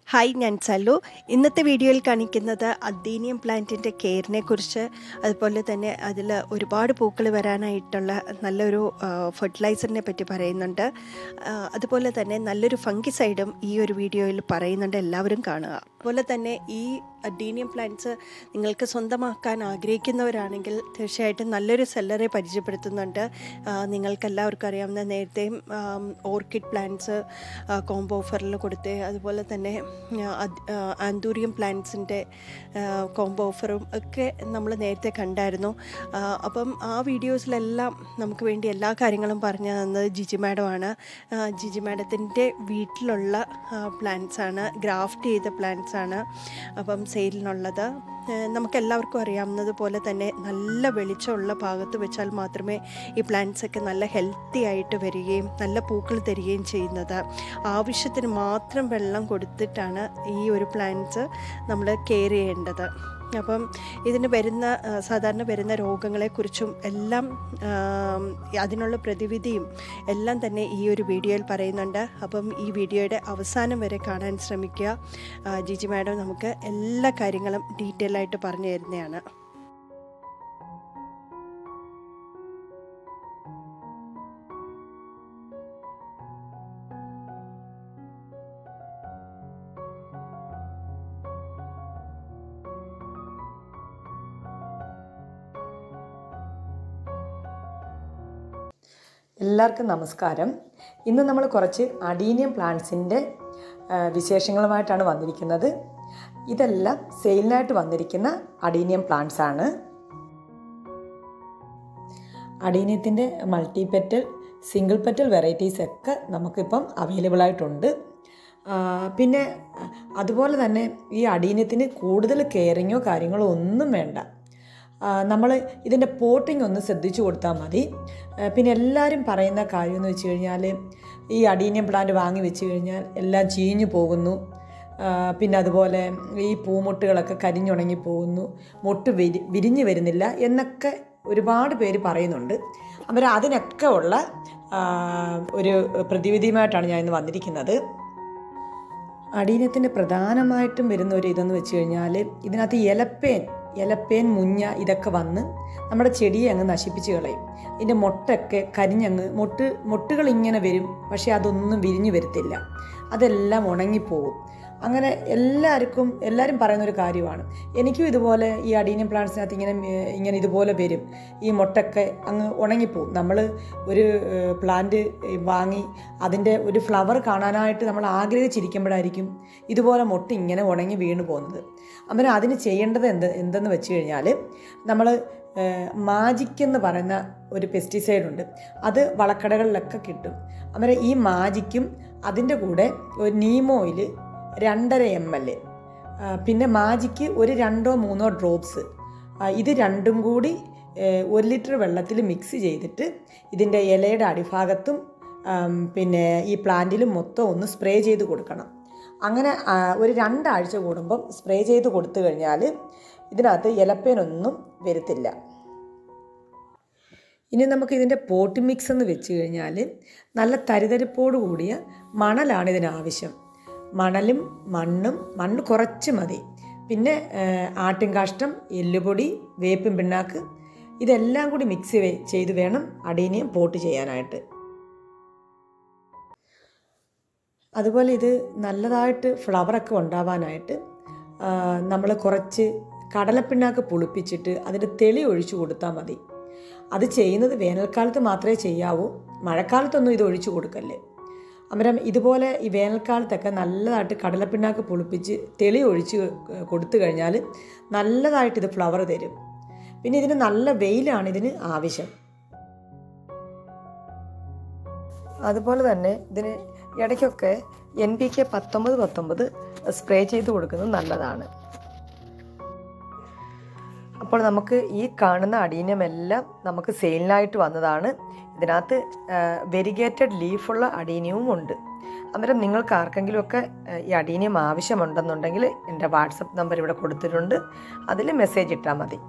Hi, ഞാൻ സലു. ഇന്നത്തെ വീഡിയോയിൽ കാണിക്കുന്നത് അഡീനിയം പ്ലാന്റിൻ്റെ കെയറിനെ കുറിച്ച്, അതുപോലെ തന്നെ അതിൽ ഒരുപാട് പൂക്കൾ വരാനായിട്ടുള്ള നല്ലൊരു ഫെർട്ടിലൈസറിനെ പറ്റി പറയുന്നുണ്ട്. അതുപോലെ തന്നെ നല്ലൊരു ഫംഗിസൈഡും ഈ ഒരു വീഡിയോയിൽ പറയുന്നുണ്ട്. എല്ലാവരും കാണുക. അതുപോലെ തന്നെ ഈ അഡീനിയം പ്ലാന്റ്സ് നിങ്ങൾക്ക് സ്വന്തമാക്കാൻ ആഗ്രഹിക്കുന്നവരാണെങ്കിൽ തീർച്ചയായിട്ടും നല്ലൊരു സെല്ലറെ പരിചയപ്പെടുത്തുന്നുണ്ട്. നിങ്ങൾക്കെല്ലാവർക്കും അറിയാവുന്ന നേരത്തെയും ഓർക്കിഡ് പ്ലാന്റ്സ് കോംബോ ഓഫറിൽ കൊടുത്ത്, അതുപോലെ തന്നെ ആന്തൂറിയം പ്ലാന്റ്സിൻ്റെ കോംബോ ഓഫറും ഒക്കെ നമ്മൾ നേരത്തെ കണ്ടായിരുന്നു. അപ്പം ആ വീഡിയോസിലെല്ലാം നമുക്ക് വേണ്ടി എല്ലാ കാര്യങ്ങളും പറഞ്ഞു തന്നത് ജിജി മാഡമാണ്. ജിജി മാഡത്തിൻ്റെ വീട്ടിലുള്ള പ്ലാന്റ്സാണ്, ഗ്രാഫ്റ്റ് ചെയ്ത പ്ലാന്റ്സാണ് അപ്പം സെയിലിനുള്ളത്. നമുക്കെല്ലാവർക്കും അറിയാവുന്നത് പോലെ തന്നെ നല്ല വെളിച്ചമുള്ള ഭാഗത്ത് വെച്ചാൽ മാത്രമേ ഈ പ്ലാന്റ്സൊക്കെ നല്ല ഹെൽത്തി ആയിട്ട് വരികയും നല്ല പൂക്കൾ തരികയും ചെയ്യുന്നത്. ആവശ്യത്തിന് മാത്രം വെള്ളം കൊടുത്തിട്ടാണ് ഈ ഒരു പ്ലാന്റ്സ് നമ്മൾ കെയർ ചെയ്യേണ്ടത്. അപ്പം ഇതിന് സാധാരണ വരുന്ന രോഗങ്ങളെക്കുറിച്ചും എല്ലാം അതിനുള്ള പ്രതിവിധിയും എല്ലാം തന്നെ ഈ ഒരു വീഡിയോയിൽ പറയുന്നുണ്ട്. അപ്പം ഈ വീഡിയോയുടെ അവസാനം വരെ കാണാൻ ശ്രമിക്കുക. ജിജി മാഡം നമുക്ക് എല്ലാ കാര്യങ്ങളും ഡീറ്റെയിൽ ആയിട്ട് പറഞ്ഞു തരുന്നതാണ്. എല്ലാവർക്കും നമസ്കാരം. ഇന്ന് നമ്മൾ കുറച്ച് അഡീനിയം പ്ലാന്റ്സിൻ്റെ വിശേഷങ്ങളുമായിട്ടാണ് വന്നിരിക്കുന്നത്. ഇതെല്ലാം സെയിലിനായിട്ട് വന്നിരിക്കുന്ന അഡീനിയം പ്ലാന്റ്സ് ആണ്. അഡീനിയത്തിൻ്റെ multi petal, single petal varieties ഒക്കെ നമുക്കിപ്പം അവൈലബിൾ ആയിട്ടുണ്ട്. പിന്നെ അതുപോലെ തന്നെ ഈ അഡീനിയത്തിന് കൂടുതൽ കെയറിങ്ങോ കാര്യങ്ങളോ ഒന്നും വേണ്ട. നമ്മൾ ഇതിൻ്റെ പോട്ടിംഗ് ഒന്ന് ശ്രദ്ധിച്ചു കൊടുത്താൽ മതി. പിന്നെ എല്ലാവരും പറയുന്ന കാര്യം എന്ന് വെച്ച് കഴിഞ്ഞാൽ, ഈ അഡീനിയം പ്ലാന്റ് വാങ്ങി വെച്ച് കഴിഞ്ഞാൽ എല്ലാം ചീഞ്ഞു പോകുന്നു, പിന്നെ അതുപോലെ ഈ പൂമൊട്ടുകളൊക്കെ കരിഞ്ഞുണങ്ങി പോകുന്നു, മൊട്ട് വിരിഞ്ഞു വരുന്നില്ല എന്നൊക്കെ ഒരുപാട് പേര് പറയുന്നുണ്ട്. അവർ അതിനൊക്കെ ഉള്ള ഒരു പ്രതിവിധിയുമായിട്ടാണ് ഞാൻ ഇന്ന് വന്നിരിക്കുന്നത്. അഡീനിയത്തിൻ്റെ പ്രധാനമായിട്ടും വരുന്ന ഒരു ഇതെന്ന് വെച്ച് കഴിഞ്ഞാൽ, ഇതിനകത്ത് ഇലപ്പേൻ മുഞ്ഞ ഇതൊക്കെ വന്ന് നമ്മുടെ ചെടിയെ അങ്ങ് നശിപ്പിച്ച് കളയും. ഇതിൻ്റെ മൊട്ടൊക്കെ കരിഞ്ഞങ്ങ് മൊട്ടുകൾ ഇങ്ങനെ വരും, പക്ഷേ അതൊന്നും വിരിഞ്ഞു വരത്തില്ല, അതെല്ലാം ഉണങ്ങിപ്പോകും. അങ്ങനെ എല്ലാവരും പറയുന്നൊരു കാര്യമാണ്. എനിക്കും ഇതുപോലെ ഈ അഡീനിയം പ്ലാന്റ്സിനകത്ത് ഇങ്ങനെ ഇതുപോലെ വരും, ഈ മൊട്ടൊക്കെ അങ്ങ് ഉണങ്ങിപ്പോകും. നമ്മൾ ഒരു പ്ലാന്റ് വാങ്ങി അതിൻ്റെ ഒരു ഫ്ലവർ കാണാനായിട്ട് നമ്മൾ ആഗ്രഹിച്ചിരിക്കുമ്പോഴായിരിക്കും ഇതുപോലെ മൊട്ട് ഇങ്ങനെ ഉണങ്ങി വീണ് പോകുന്നത്. അങ്ങനെ അതിന് ചെയ്യേണ്ടത് എന്തെന്ന് വെച്ച് കഴിഞ്ഞാൽ, നമ്മൾ മാജിക് എന്ന് പറയുന്ന ഒരു പെസ്റ്റിസൈഡുണ്ട്, അത് വളക്കടകളിലൊക്കെ കിട്ടും. അങ്ങനെ ഈ മാജിക്കും അതിൻ്റെ കൂടെ ഒരു നീം ഓയിൽ 2.5 ml, പിന്നെ മാജിക്ക് ഒരു 2-3 ഡ്രോപ്സ്, ഇത് രണ്ടും കൂടി 1 ലിറ്റർ വെള്ളത്തിൽ മിക്സ് ചെയ്തിട്ട് ഇതിൻ്റെ ഇലയുടെ അടിഭാഗത്തും പിന്നെ ഈ പ്ലാന്റിലും മൊത്തം ഒന്ന് സ്പ്രേ ചെയ്ത് കൊടുക്കണം. അങ്ങനെ ഒരു 2 ആഴ്ച കൂടുമ്പം സ്പ്രേ ചെയ്ത് കൊടുത്തു കഴിഞ്ഞാൽ ഇതിനകത്ത് ഇലപ്പേനൊന്നും വരത്തില്ല. ഇനി നമുക്ക് ഇതിൻ്റെ പോട്ട് മിക്സ് എന്ന് വെച്ച് കഴിഞ്ഞാൽ, നല്ല തരിതരിപ്പോട് കൂടിയ മണലാണ് ഇതിനാവശ്യം. മണലും മണ്ണ് കുറച്ച് മതി. പിന്നെ ആട്ടിൻകാഷ്ടം, എല്ലുപൊടി, വേപ്പിൻ പിണ്ണാക്ക്, ഇതെല്ലാം കൂടി മിക്സ് ചെയ്ത് വേണം അഡീനിയം പോട്ട് ചെയ്യാനായിട്ട്. അതുപോലെ ഇത് നല്ലതായിട്ട് ഫ്ലവറൊക്കെ ഉണ്ടാവാനായിട്ട് നമ്മൾ കുറച്ച് കടലപ്പിണ്ണാക്ക് പുളിപ്പിച്ചിട്ട് അതിൻ്റെ തെളി ഒഴിച്ചു കൊടുത്താൽ മതി. അത് ചെയ്യുന്നത് വേനൽക്കാലത്ത് മാത്രമേ ചെയ്യാവൂ, മഴക്കാലത്തൊന്നും ഇത് ഒഴിച്ചു കൊടുക്കല്ലേ. അന്നേരം ഇതുപോലെ ഈ വേനൽക്കാലത്തൊക്കെ നല്ലതായിട്ട് കടലപ്പിണ്ണാക്ക് പുളിപ്പിച്ച് തെളി ഒഴിച്ച് കൊടുത്തു കഴിഞ്ഞാൽ നല്ലതായിട്ട് ഇത് ഫ്ലവർ തരും. പിന്നെ ഇതിന് നല്ല വെയിലാണ് ഇതിന് ആവശ്യം. അതുപോലെ തന്നെ ഇതിന് ഇടയ്ക്കൊക്കെ NPK 19-19 സ്പ്രേ ചെയ്ത് കൊടുക്കുന്നത് നല്ലതാണ്. അപ്പോൾ നമുക്ക് ഈ കാണുന്ന അഡീനിയം എല്ലാം നമുക്ക് സെയിലിനായിട്ട് വന്നതാണ്. ഇതിനകത്ത് വെരിഗേറ്റഡ് ലീഫുള്ള അഡീനിയവും ഉണ്ട്. അന്നേരം നിങ്ങൾക്ക് ആർക്കെങ്കിലുമൊക്കെ ഈ അഡീനിയം ആവശ്യമുണ്ടെന്നുണ്ടെങ്കിൽ എൻ്റെ വാട്സപ്പ് നമ്പർ ഇവിടെ കൊടുത്തിട്ടുണ്ട്, അതിൽ മെസ്സേജ് ഇട്ടാൽ മതി.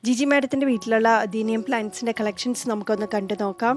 ജിജി മാഡത്തിൻ്റെ വീട്ടിലുള്ള അഡീനിയം പ്ലാന്റ്സിൻ്റെ കളക്ഷൻസ് നമുക്കൊന്ന് കണ്ടു നോക്കാം.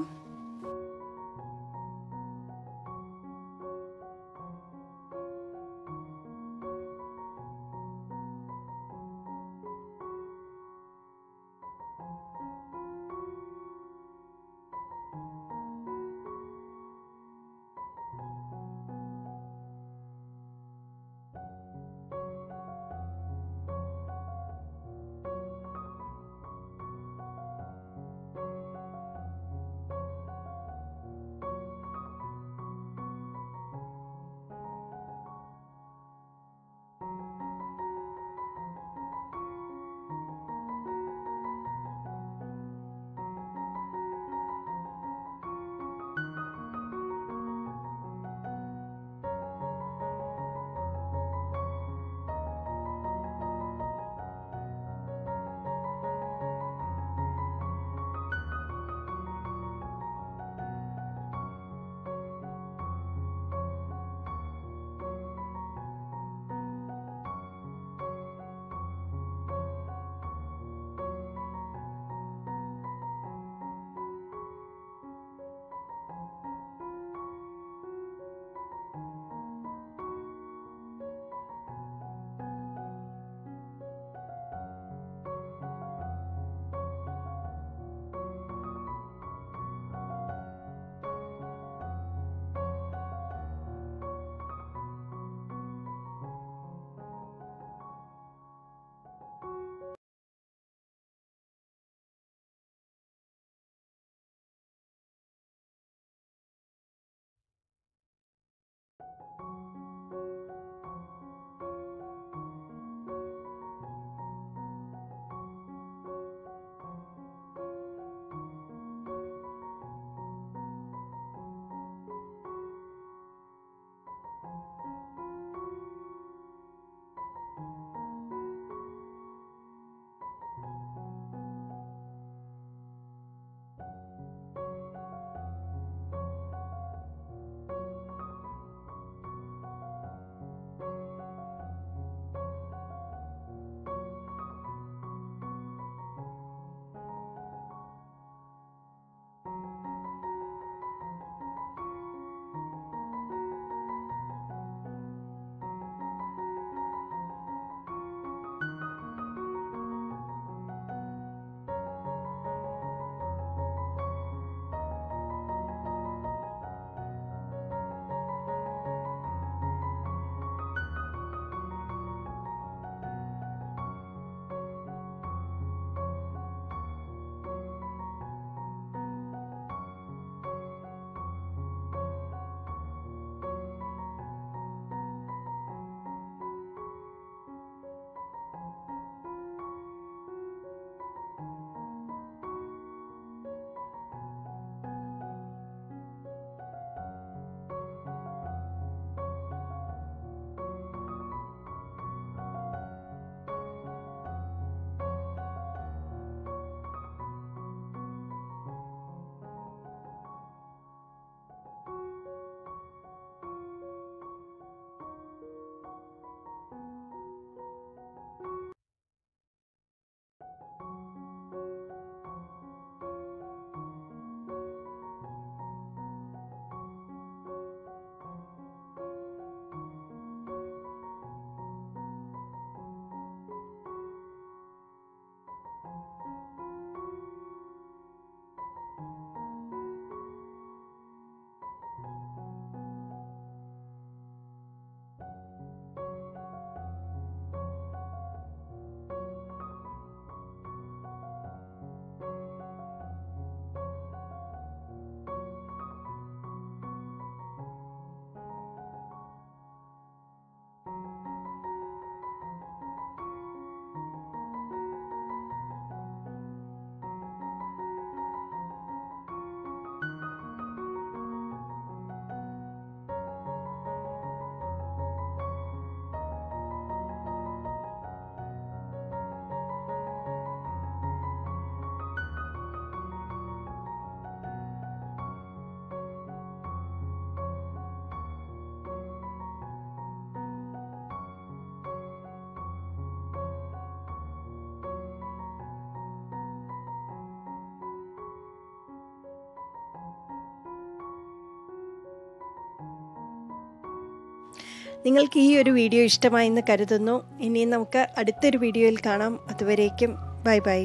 നിങ്ങൾക്ക് ഈ ഒരു വീഡിയോ ഇഷ്ടമായെന്ന് കരുതുന്നു. ഇനി നമുക്ക് അടുത്തൊരു വീഡിയോയിൽ കാണാം. അതുവരേക്കും ബൈ ബൈ.